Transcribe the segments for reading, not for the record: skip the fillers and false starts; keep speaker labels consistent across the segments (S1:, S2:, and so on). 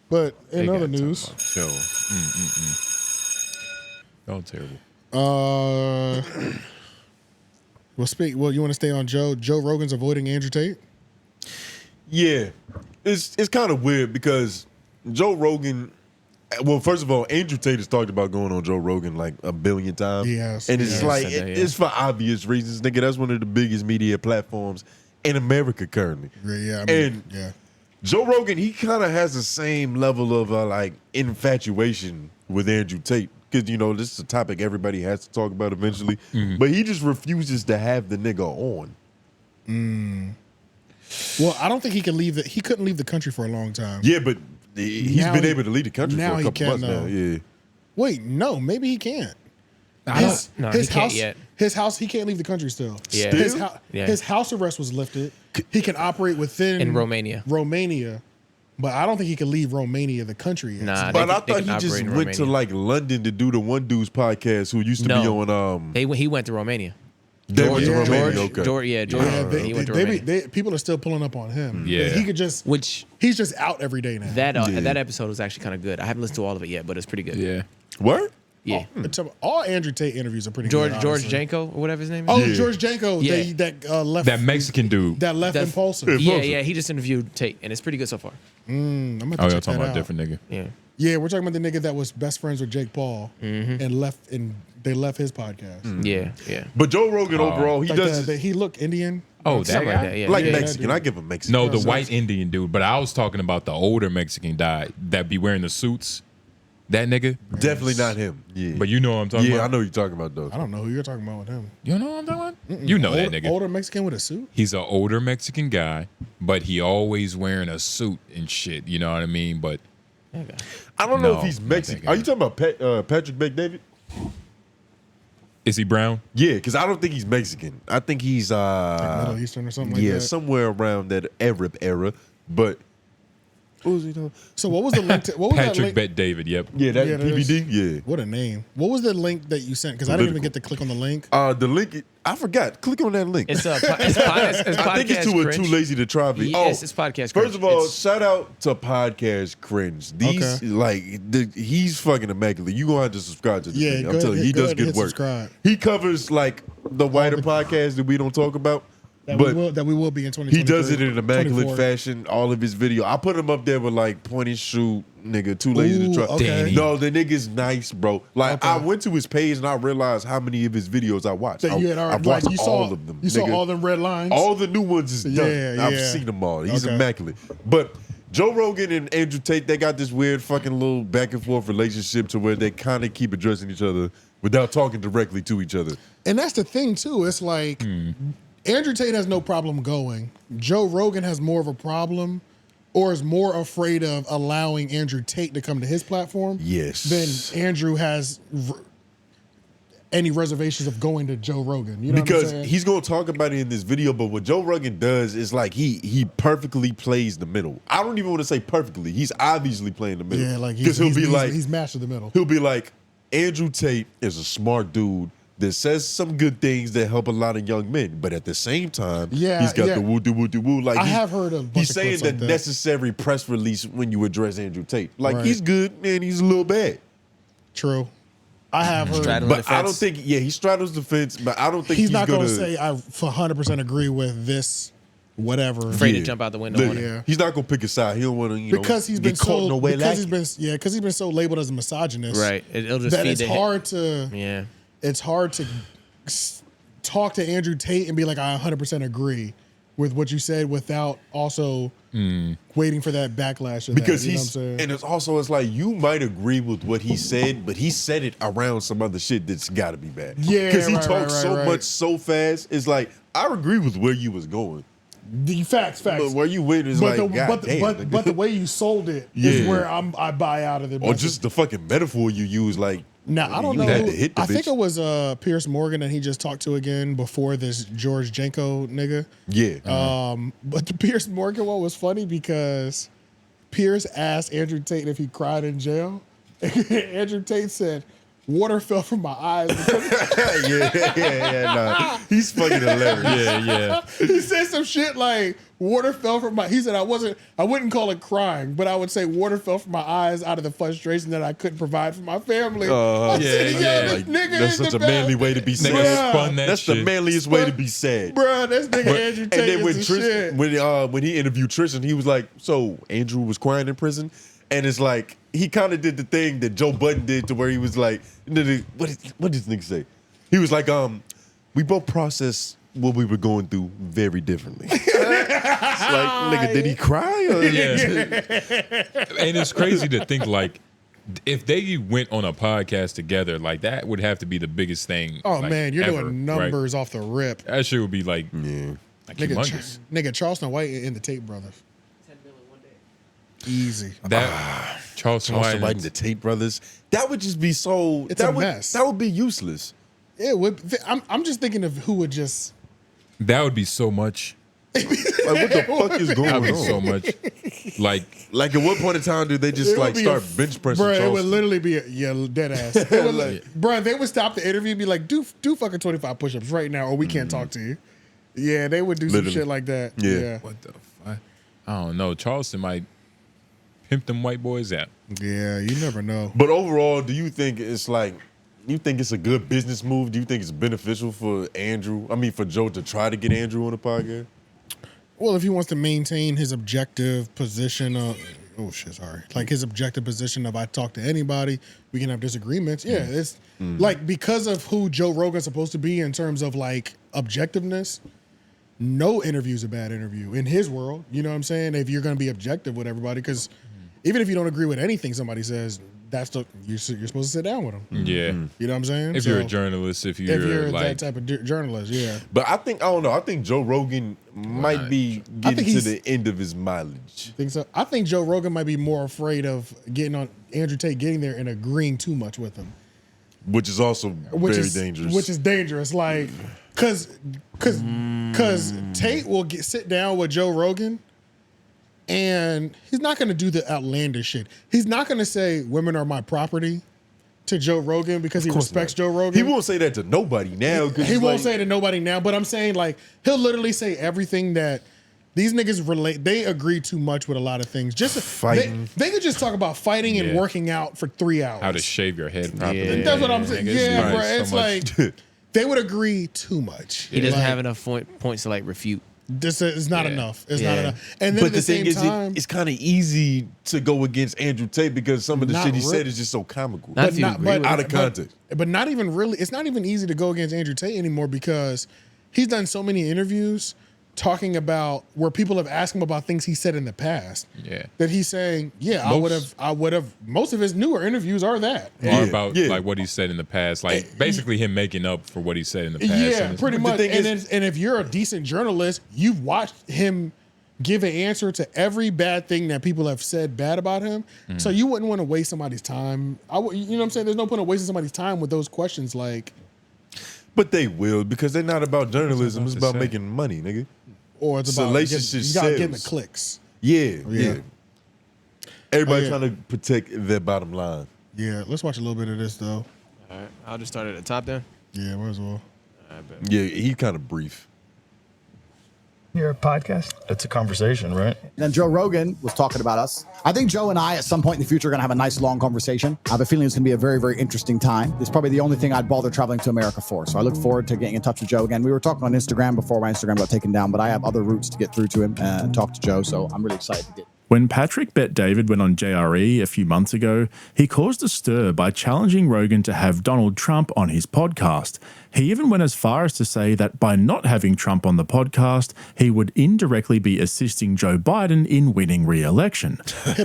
S1: But in other news,
S2: Joe. Oh, terrible.
S1: Well, you want to stay on Joe? Joe Rogan's avoiding Andrew Tate.
S3: Yeah, it's kind of weird because Joe Rogan. Well, first of all, Andrew Tate has talked about going on Joe Rogan like a billion times.
S1: Yes,
S3: and it's it's for obvious reasons, nigga. That's one of the biggest media platforms in America currently.
S1: Yeah,
S3: Joe Rogan, he kind of has the same level of like infatuation with Andrew Tate because this is a topic everybody has to talk about eventually. But he just refuses to have the nigga on.
S1: Well, I don't think he can leave. He couldn't leave the country for a long time.
S3: Yeah, but he's been able to leave the country for a couple months now. Yeah.
S1: Wait, no, maybe he can't.
S4: His
S1: house,
S4: can't yet.
S1: His house, he can't leave the country still.
S4: Yeah.
S1: His house arrest was lifted. He can operate within
S4: Romania.
S1: But I don't think he can leave Romania, the country yet.
S4: Nah,
S3: but I thought he just went to like London to do the one dude's podcast who used to be on.
S4: He went to Romania.
S3: George,
S4: he went to
S1: Romania. People are still pulling up on him.
S2: Yeah,
S1: he could just. He's just out every day now.
S4: That episode was actually kind of good. I haven't listened to all of it yet, but it's pretty good.
S2: Yeah.
S3: What?
S4: Yeah.
S1: All Andrew Tate interviews are pretty
S4: good.
S1: good.
S4: George 𝙾𝚃𝚃, or whatever his name is.
S1: Oh, yeah. George 𝙾𝚃𝚃.
S4: Yeah.
S1: That left.
S2: That Mexican dude.
S1: That left Impulsive.
S4: Yeah. He just interviewed Tate, and it's pretty good so far.
S1: I'm gonna
S2: y'all
S1: check
S2: talking
S1: that
S2: about a
S1: out.
S2: different nigga.
S4: Yeah.
S1: Yeah, we're talking about the nigga that was best friends with Jake Paul and they left his podcast.
S4: Yeah.
S3: But Joe Rogan overall, he
S1: Like
S3: does.
S1: he look Indian.
S2: Oh, that
S4: Something
S2: guy?
S4: like that, yeah.
S3: Like
S1: Yeah,
S3: Mexican. I give him Mexican.
S2: No, the white Indian dude. But I was talking about the older Mexican guy that be wearing the suits. That nigga?
S3: Definitely not him. Yeah.
S2: But you know what I'm talking about?
S3: Yeah, I know who you're talking about though.
S1: I don't know who you're talking about with him.
S2: You know what I'm talking about? You know that nigga.
S1: Older Mexican with a suit?
S2: He's an older Mexican guy, but he always wearing a suit and shit. You know what I mean? But
S3: I don't know if he's Mexican. Are you talking about Patrick Bet-David?
S2: Is he brown?
S3: Yeah, because I don't think he's Mexican. I think he's
S1: Like Middle Eastern or something like that?
S3: Yeah, somewhere around that Arab era. But what was he talking?
S1: So what was the link to what was that
S2: Patrick
S1: link?
S2: Bet-David, yep.
S3: Yeah, that
S1: that
S3: PBD. Yeah.
S1: What a name. What was the link that you sent? Because I didn't even get to click on the link.
S3: The link, I forgot. Click on that link.
S4: It's
S3: I think it's too lazy to try.
S4: Yes, it's podcast
S3: First
S4: cringe.
S3: of all, shout out to Podcast Cringe. These he's fucking immaculate. You gonna have to subscribe to this.
S1: Yeah,
S3: thing. I'm telling you, he does good work.
S1: Subscribe.
S3: He covers like the wider podcasts that we don't talk about.
S1: That we will be in 2023.
S3: He does it in an immaculate
S1: 24.
S3: fashion. All of his video, I put him up there with like point and shoot, nigga. Too lazy to try.
S1: Okay.
S3: No, the nigga's nice, bro. Like I went to his page and I realized how many of his videos I watched.
S1: That you had already,
S3: I've watched
S1: like,
S3: all of them.
S1: You saw all them red lines.
S3: All the new ones is done.
S1: Yeah,
S3: I've
S1: yeah.
S3: seen them all. He's
S1: Okay.
S3: immaculate. But Joe Rogan and Andrew Tate, they got this weird fucking little back and forth relationship to where they kind of keep addressing each other without talking directly to each other.
S1: And that's the thing too. It's like Andrew Tate has no problem going. Joe Rogan has more of a problem, or is more afraid of allowing Andrew Tate to come to his platform.
S3: Yes.
S1: Than Andrew has any reservations of going to Joe Rogan. You know what I'm
S3: Because
S1: saying?
S3: he's gonna talk about it in this video, but what Joe Rogan does is like he perfectly plays the middle. I don't even want to say perfectly. He's obviously playing the middle.
S1: Yeah, like
S3: he'll be like
S1: he's mastered the middle.
S3: he'll be like, Andrew Tate is a smart dude that says some good things that help a lot of young men, but at the same time, he's got the woo doo woo. Like
S1: I have heard of.
S3: he's saying the necessary press release when you address Andrew Tate. Like
S1: Right.
S3: he's good and he's a little bad.
S1: True. I have heard.
S4: Straddling
S3: But
S4: the
S3: I don't
S4: fence.
S3: think, he straddles the fence, but I don't think
S1: He's not
S3: gonna
S1: going to say I 100% agree with this. Whatever.
S4: Afraid to jump out the window on it.
S1: Yeah.
S3: He's not gonna pick a side. He don't want to,
S1: Because he's been
S3: get caught
S1: so
S3: nowhere
S1: because
S3: like
S1: he's been so labeled as a misogynist.
S4: Right. It'll just
S1: That
S4: feed
S1: it's
S4: the
S1: hard to
S4: Yeah.
S1: it's hard to talk to Andrew Tate and be like, I 100% agree with what you said without also waiting for that backlash. Of
S3: because
S1: that, you know
S3: he's
S1: what I'm saying?
S3: and it's like you might agree with what he said, but he said it around some other shit that's got to be bad.
S1: Yeah,
S3: because he
S1: right,
S3: talks
S1: right,
S3: so
S1: right.
S3: much so fast. It's like I agree with where you was going,
S1: The facts.
S3: but where you went is
S1: But
S3: like God damn.
S1: but the way you sold it is
S3: Yeah.
S1: where I buy out of it.
S3: or just the fucking metaphor you use, like
S1: Now I don't
S3: you
S1: know.
S3: had to hit the
S1: I think
S3: bitch.
S1: it was Pierce Morgan that he just talked to again before this George 𝙾𝚃𝚃 nigga.
S3: Yeah,
S1: But the Pierce Morgan one was funny because Pierce asked Andrew Tate if he cried in jail. Andrew Tate said, "Water fell from my eyes."
S3: yeah. Nah, he's fucking hilarious.
S2: Yeah.
S1: He said some shit like, water fell from my. He said I wouldn't call it crying, but I would say water fell from my eyes out of the frustration that I couldn't provide for my family. This nigga
S3: that's such a manly way to be sad. That's the manliest way to be sad,
S1: bro. This nigga Andrew Tate. And then
S3: when Tristan, when he interviewed Tristan, he was like, "So Andrew was crying in prison," and it's like he kind of did the thing that Joe Budden did to where he was like, "What did this nigga say?" He was like, "We both processed what we were going through very differently." It's like, nigga, did he cry? Or
S2: And it's crazy to think like, if they went on a podcast together, like that would have to be the biggest thing.
S1: Oh
S2: like,
S1: man, you're
S2: ever,
S1: doing numbers
S2: right?
S1: off the rip.
S2: That shit would be like, like humongous.
S1: Nigga, Charleston White and the Tate brothers.
S4: 10 million one day.
S1: Easy.
S2: That Charleston White
S3: and the Tate brothers. That would just be so.
S1: It's a mess.
S3: That would be useless.
S1: It would. I'm just thinking of who would just.
S2: That would be so much.
S3: Like, what the fuck is going
S2: That would
S3: on?
S2: be so much. Like
S3: at what point in time do they just like start bench pressing?
S1: Bro,
S3: Charleston?
S1: it would literally be dead ass. Bro, they would stop the interview and be like, do fucking 25 push-ups right now or we can't talk to you. Yeah, they would do some shit like that. Yeah.
S2: What the fuck? I don't know. Charleston might pimp them white boys out.
S1: Yeah, you never know.
S3: But overall, do you think it's like, you think it's a good business move? Do you think it's beneficial for Joe to try to get Andrew on the podcast?
S1: Well, if he wants to maintain his objective position of, like his objective position of I talk to anybody, we can have disagreements. Yeah, it's like because of who Joe Rogan's supposed to be in terms of like objectiveness, no interview's a bad interview in his world. You know what I'm saying? If you're going to be objective with everybody, because even if you don't agree with anything somebody says, you're supposed to sit down with them.
S2: Yeah.
S1: You know what I'm saying?
S2: If you're a journalist, if you're like
S1: that type of journalist, yeah.
S3: But I don't know. I think Joe Rogan might be getting to the end of his mileage.
S1: Think so? I think Joe Rogan might be more afraid of getting on Andrew Tate getting there and agreeing too much with him.
S3: Which is also very dangerous.
S1: Which is dangerous. Like, cause Tate will sit down with Joe Rogan and he's not gonna do the outlandish shit. He's not gonna say women are my property to Joe Rogan because he respects Joe Rogan.
S3: He won't say that to nobody now.
S1: He won't say it to nobody now, but I'm saying like he'll literally say everything that these niggas relate. They agree too much with a lot of things. Just fighting. They could just talk about fighting and working out for 3 hours.
S2: how to shave your head properly.
S1: Yeah. That's what I'm saying. Yeah, bro. It's like they would agree too much.
S4: He doesn't have enough points to like refute.
S1: This is not enough. It's not enough. And then
S3: but
S1: at the same time,
S3: it's kind of easy to go against Andrew Tate because some of the shit he said is just so comical.
S4: But
S3: out of context.
S1: But not even really. It's not even easy to go against Andrew Tate anymore because he's done so many interviews talking about where people have asked him about things he said in the past.
S2: Yeah.
S1: That he's saying, I would have. Most of his newer interviews are that.
S2: Or about like what he said in the past, like basically him making up for what he said in the past.
S1: Yeah, pretty much. And if you're a decent journalist, you've watched him give an answer to every bad thing that people have said bad about him. So you wouldn't want to waste somebody's time. You know what I'm saying? There's no point in wasting somebody's time with those questions. Like,
S3: but they will because they're not about journalism. It's about making money, nigga.
S1: Or it's about getting the clicks.
S3: Yeah. Everybody trying to protect their bottom line.
S1: Yeah, let's watch a little bit of this though.
S4: All right, I'll just start at the top then.
S1: Yeah, might as well.
S3: Yeah, he kind of brief.
S5: Your podcast? It's a conversation, right?
S6: Then Joe Rogan was talking about us. I think Joe and I, at some point in the future, are going to have a nice, long conversation. I have a feeling it's going to be a very, very interesting time. It's probably the only thing I'd bother traveling to America for. So I look forward to getting in touch with Joe again. We were talking on Instagram before my Instagram got taken down, but I have other routes to get through to him and talk to Joe. So I'm really excited to get.
S5: When Patrick Bet David went on JRE a few months ago, he caused a stir by challenging Rogan to have Donald Trump on his podcast. He even went as far as to say that by not having Trump on the podcast, he would indirectly be assisting Joe Biden in winning re-election.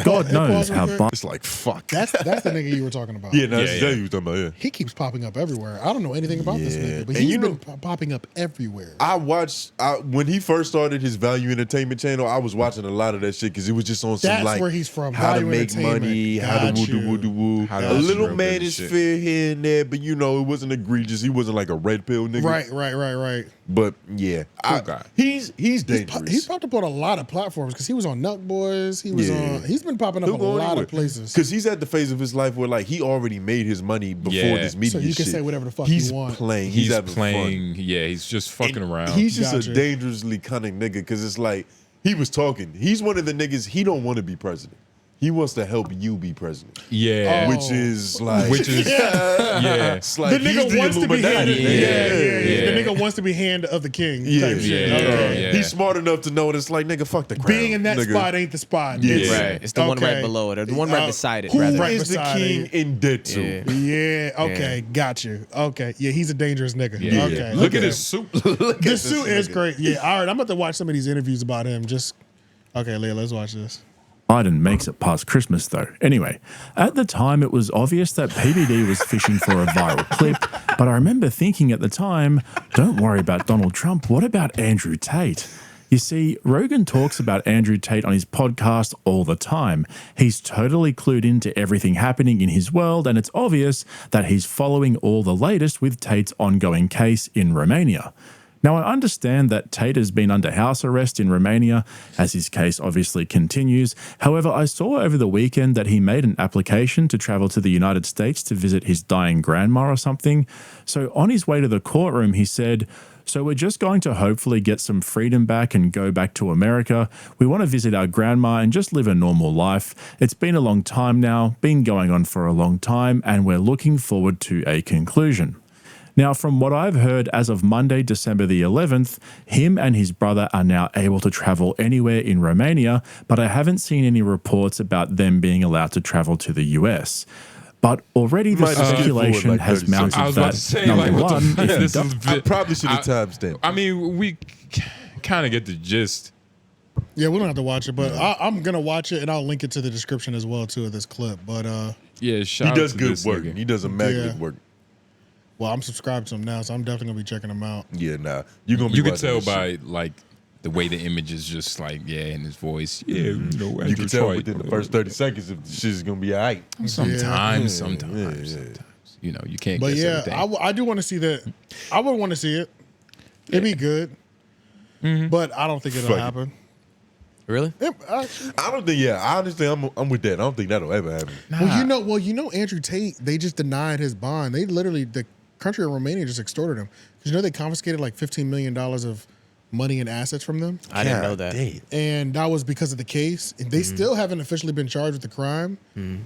S5: God knows how
S3: It's like, fuck.
S1: That's the nigga you were talking about.
S3: Yeah, that's exactly what you were talking about, yeah.
S1: He keeps popping up everywhere. I don't know anything about this nigga, but he's been popping up everywhere.
S3: I watched, when he first started his Value Entertainment channel, I was watching a lot of that shit because it was just on some
S1: That's
S3: like
S1: where he's from.
S3: how
S1: Value
S3: to make money, how to woo-doo-woo-doo-woo. A little manosphere here and there, but you know, it wasn't egregious. He wasn't like a red pill nigga.
S1: Right.
S3: But yeah, he's dangerous.
S1: He's popped up on a lot of platforms because he was on Nut Boys. He's been popping up a lot of places.
S3: Because he's at the phase of his life where like he already made his money before this media shit.
S1: So you can say whatever the fuck you want.
S3: Playing.
S2: He's
S3: having
S2: playing.
S3: fun.
S2: Yeah, he's just fucking around.
S3: He's just a dangerously cunning nigga because it's like he was talking. He's one of the niggas. He don't want to be president. He wants to help you be president.
S2: Yeah.
S3: Which is like,
S2: yeah.
S3: it's like
S1: The
S3: he's
S1: nigga wants to be hand.
S3: Illuminati.
S1: Yeah. The nigga wants to be hand of the king. Type shit.
S2: Yeah.
S1: Okay.
S2: Yeah.
S3: He's smart enough to know that it's like, nigga, fuck the crown.
S1: Being in that
S3: nigga.
S1: spot ain't the spot.
S3: Yeah.
S1: It's,
S4: Right. It's the one right
S1: okay.
S4: below it, or the one right beside it.
S3: Who
S4: rather.
S1: right
S3: is the
S1: beside
S3: king
S1: it.
S3: in debt to?
S4: Yeah.
S1: Yeah. Okay. Got you. Okay. Yeah. He's a dangerous nigga.
S2: Yeah.
S1: Okay.
S2: Look at
S1: okay.
S2: his suit.
S1: The suit is great. Yeah. All right. I'm about to watch some of these interviews about him. Just okay, Leah. Let's watch this.
S5: Biden makes it past Christmas, though. Anyway, at the time, it was obvious that PBD was fishing for a viral clip, but I remember thinking at the time, don't worry about Donald Trump, what about Andrew Tate? You see, Rogan talks about Andrew Tate on his podcast all the time. He's totally clued into everything happening in his world, and it's obvious that he's following all the latest with Tate's ongoing case in Romania. Now, I understand that Tate has been under house arrest in Romania as his case obviously continues. However, I saw over the weekend that he made an application to travel to the United States to visit his dying grandma or something. So on his way to the courtroom, he said, "So we're just going to hopefully get some freedom back and go back to America. We want to visit our grandma and just live a normal life. It's been a long time now, been going on for a long time, and we're looking forward to a conclusion." Now, from what I've heard, as of Monday, December the 11th, him and his brother are now able to travel anywhere in Romania, but I haven't seen any reports about them being allowed to travel to the US. But already the
S3: Might just skip forward
S5: speculation
S3: like
S5: has
S3: 30 seconds.
S5: mounted
S2: I was about
S5: that,
S2: to say,
S5: number
S2: like, what
S5: one,
S2: the
S5: if
S2: fuck?
S5: you
S2: This
S5: don't-
S2: is
S3: I probably should have timestamped.
S2: I mean, we kind of get the gist.
S1: Yeah, we don't have to watch it, but I'm gonna watch it and I'll link it to the description as well too of this clip. But
S2: Yeah, shout
S3: He
S2: out
S3: does
S2: to
S3: good
S2: this
S3: work.
S2: nigga.
S3: He does immaculate
S1: Yeah.
S3: work.
S1: well, I'm subscribed to him now, so I'm definitely gonna be checking him out.
S3: Yeah, nah. You're gonna be
S2: You can
S3: watching
S2: tell
S3: this
S2: by
S3: shit.
S2: like the way the image is just like in his voice. Yeah, you know,
S3: You
S2: Andrew
S3: can tell
S2: Tate,
S3: within the first 30 seconds if the shit is gonna be all right.
S2: Sometimes,
S3: Yeah.
S2: sometimes. You know, you can't.
S1: But
S2: guess
S1: yeah,
S2: everything.
S1: I do want to see that. I would want to see it. It'd be good, but I don't think it'll
S3: Fuck it.
S1: happen.
S4: Really?
S3: I don't think. Yeah, honestly, I'm with that. I don't think that'll ever happen.
S1: Well, you know, Andrew Tate. They just denied his bond. They literally, the country of Romania just extorted him. Because you know they confiscated like $15 million of money and assets from them,
S4: I didn't know that.
S3: Damn.
S1: and that was because of the case. And they still haven't officially been charged with the crime,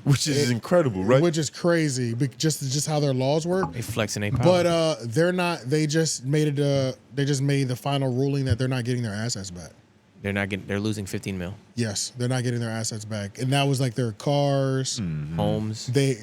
S3: Which is incredible, right?
S1: which is crazy. Just how their laws work.
S4: They flexing their power.
S1: But they're not. They just made it. They just made the final ruling that they're not getting their assets back.
S4: they're not getting. They're losing 15 mil.
S1: Yes, they're not getting their assets back, and that was like their cars.
S4: Homes.
S1: They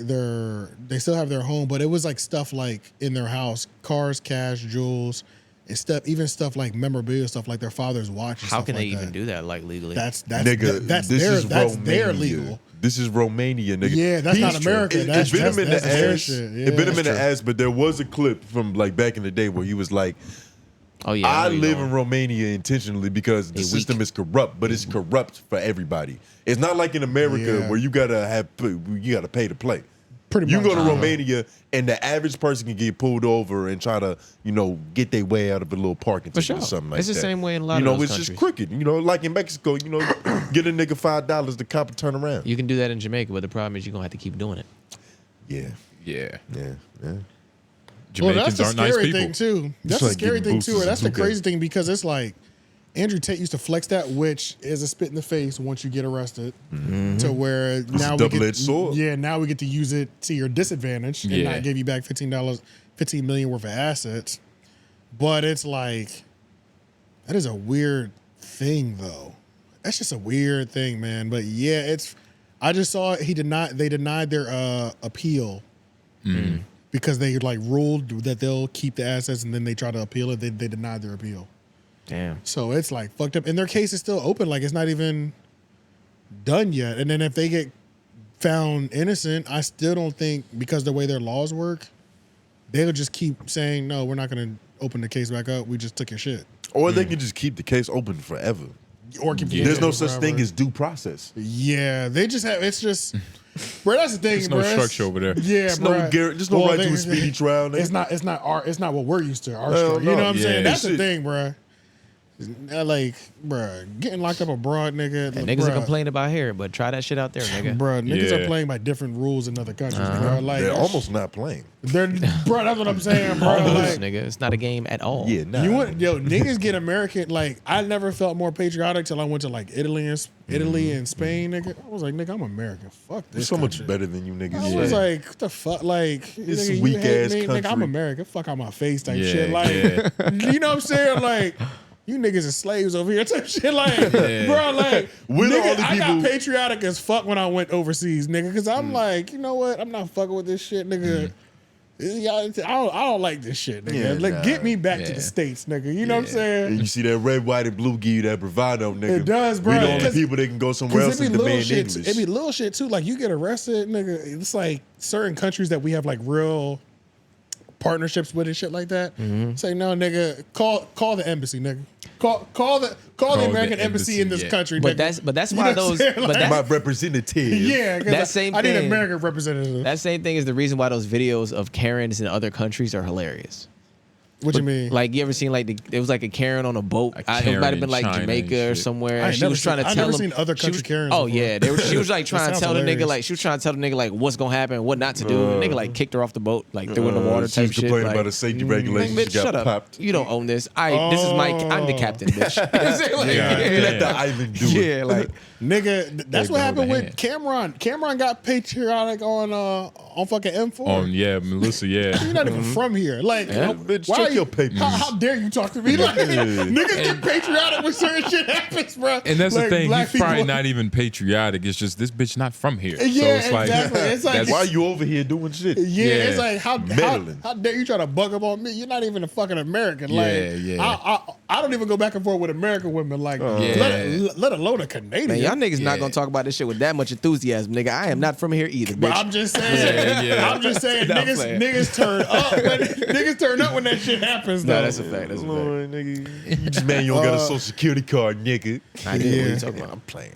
S1: still have their home, but it was like stuff like in their house, cars, cash, jewels, and stuff. Even stuff like memorabilia, stuff like their father's watch. And
S4: How
S1: stuff
S4: can
S1: like
S4: they even
S1: that.
S4: do that like legally?
S1: That's
S3: Nigga,
S1: that's
S3: this
S1: their
S3: is
S1: that's their
S3: Romania.
S1: legal.
S3: This is Romania, nigga.
S1: Yeah, that's not
S3: He's-
S1: America.
S3: It,
S1: That's-
S3: it bit him in
S1: that's
S3: the
S1: their
S3: ass.
S1: shit. Yeah,
S3: It bit him
S1: that's
S3: in the
S1: true.
S3: ass, but there was a clip from like back in the day where he was like,
S4: oh yeah.
S3: I
S4: know you
S3: live
S4: know.
S3: in Romania intentionally because the
S4: They
S3: system
S4: weak.
S3: is corrupt, but it's corrupt for everybody. It's not like in America
S1: Yeah.
S3: where you gotta pay to play.
S1: Pretty
S3: You
S1: much.
S3: can go to Romania and the average person can get pulled over and try to, get their way out of a little parking ticket
S4: sure.
S3: or something like
S4: It's
S3: that.
S4: the same way in a lot
S3: you
S4: of
S3: know,
S4: those
S3: it's just
S4: countries.
S3: crooked. Like in Mexico, get a nigga $5, the cop will turn around.
S4: You can do that in Jamaica, but the problem is you're gonna have to keep doing it.
S3: Yeah,
S2: yeah,
S3: yeah.
S1: Well,
S2: Jamaicans
S1: that's the
S2: aren't nice
S1: scary
S2: people.
S1: thing too. That's
S3: like
S1: the scary
S3: getting
S1: thing
S3: boosters
S1: too.
S3: in
S1: That's the
S3: 2K.
S1: crazy thing because it's like Andrew Tate used to flex that, which is a spit in the face once you get arrested. To where now we
S3: double-edged
S1: get,
S3: sword.
S1: yeah, now we get to use it to your disadvantage and
S2: Yeah.
S1: not give you back $15 million worth of assets. But it's like that is a weird thing though. That's just a weird thing, man. But yeah, I just saw they denied their appeal. Because they like ruled that they'll keep the assets and then they try to appeal it. They denied their appeal.
S4: Damn.
S1: So it's like fucked up. And their case is still open. Like it's not even done yet. And then if they get found innocent, I still don't think, because the way their laws work, they'll just keep saying, no, we're not going to open the case back up. We just took your shit.
S3: Or they can just keep the case open forever.
S1: Or keep the
S3: There's
S1: case
S3: no
S1: open
S3: such
S1: forever.
S3: thing as due process.
S1: Yeah, they just have, it's just, bro, that's the thing,
S2: There's no
S1: bro. It's-
S2: structure over there.
S1: Yeah,
S3: There's
S1: bro.
S3: there's no right to a speedy trial. Nigga.
S1: It's not what we're used to. Our
S3: Hell
S1: story. You know
S3: no.
S1: what I'm saying?
S2: Yeah.
S1: That's the
S3: Shit.
S1: thing, bro. Like, bruh, getting locked up abroad, nigga.
S4: And niggas are complaining about here, but try that shit out there, nigga.
S1: Bruh, niggas
S2: Yeah.
S1: are playing by different rules in other countries. Nigga. Like,
S3: They're almost not playing.
S1: bro, that's what I'm saying, bro.
S4: Almost,
S1: Like,
S4: nigga. It's not a game at all.
S3: Yeah, nah.
S1: niggas get American. Like, I never felt more patriotic till I went to like Italy and Spain, nigga. I was like, nigga, I'm American. Fuck this.
S3: It's so much
S1: country.
S3: better than you niggas.
S1: I was like, what the fuck? Like,
S3: It's
S1: nigga, you
S3: weak
S1: hate
S3: ass
S1: me? Nigga, I'm
S3: country.
S1: American. Fuck out my face type
S2: Yeah,
S1: shit. Like,
S2: yeah.
S1: you know what I'm saying? Like, you niggas are slaves over here type shit. Like, bro, like,
S3: We're the
S1: nigga,
S3: only
S1: I got
S3: people-
S1: patriotic as fuck when I went overseas, nigga. Because I'm like, you know what? I'm not fucking with this shit, nigga. Y'all, I don't like this shit, nigga.
S3: Yeah,
S1: Like,
S3: nah.
S1: get me back to
S4: Yeah.
S1: the States, nigga. You know what I'm saying?
S3: And you see that red, white, and blue give you that bravado, nigga.
S1: It does, bro.
S3: We the only
S1: 'Cause-
S3: people that can go somewhere else
S1: It
S3: and
S1: be little
S3: demand
S1: shit.
S3: English.
S1: It be little shit too. Like you get arrested, nigga. It's like certain countries that we have like real partnerships with and shit like that. Say no, nigga. Call the embassy, nigga. Call the American
S2: the
S1: embassy in this
S2: embassy, yeah.
S1: country.
S4: But
S1: nigga.
S4: that's
S1: You
S4: why
S1: know what I'm
S4: those.
S1: saying?
S4: But
S1: Like-
S4: that's,
S3: My representative.
S1: yeah, 'cause
S4: that same
S1: I need
S4: thing-
S1: American representative.
S4: that same thing is the reason why those videos of Karens in other countries are hilarious.
S1: What you mean?
S4: Like you ever seen like it was like a Karen on a boat?
S2: A
S4: It might
S2: Karen
S4: have been
S2: in
S4: like
S2: China and
S4: Jamaica or
S2: shit.
S4: somewhere.
S1: I ain't
S4: She
S1: never
S4: was trying to
S1: seen- I've
S4: tell
S1: never
S4: him.
S1: seen other
S4: she
S1: country
S4: was-
S1: Karens
S4: Oh
S1: before.
S4: yeah, she was like
S1: That
S4: trying to
S1: sounds
S4: tell the nigga
S1: hilarious.
S4: like she was trying to tell the nigga like what's gonna happen, what not to do. The nigga like kicked her off the boat, like threw her in the water
S3: She
S4: type
S3: was
S4: shit.
S3: complaining
S4: Like,
S3: about the safety
S4: like,
S3: regulations.
S4: bitch,
S3: She got
S4: shut up.
S3: popped.
S4: You don't own this. This is I'm the captain, bitch. Like,
S2: Yeah.
S3: Let the island do it.
S4: yeah, like
S1: Nigga, that's
S2: They
S1: what
S2: go
S1: happened
S2: to
S1: with
S2: hand.
S1: Cameron. Cameron got patriotic on fucking M4.
S2: Melissa, yeah.
S1: You're not even from here. Like,
S3: Bitch,
S1: why
S3: check
S1: are you,
S3: your papers.
S1: How dare you talk to me? Like, niggas get patriotic when certain shit happens, bro.
S2: And that's
S1: Like,
S2: the thing.
S1: black
S2: He's probably
S1: people-
S2: not even patriotic. It's just this bitch not from here.
S1: Yeah,
S2: so it's like,
S1: exactly. It's like-
S2: that's-
S3: Why you over here doing shit?
S1: Yeah,
S2: Yeah.
S1: it's like how
S3: Meddling.
S1: dare you try to bug up on me? You're not even a fucking American. Like,
S2: Yeah.
S1: I don't even go back and forth with American women. Like,
S2: Yeah.
S1: let alone a Canadian.
S4: man, y'all niggas not
S2: Yeah.
S4: gonna talk about this shit with that much enthusiasm, nigga. I am not from here either,
S1: But
S4: bitch.
S1: I'm just saying.
S2: Yeah.
S1: I'm just saying.
S4: Nah, I'm playing.
S1: Niggas turn up. Niggas turn up when that shit happens. Though.
S4: No, that's a fact. That's a fact.
S3: Lord, nigga. You just man, you don't got a social security card, nigga.
S4: I did. What
S1: Yeah.
S4: you talking about?
S3: I'm playing.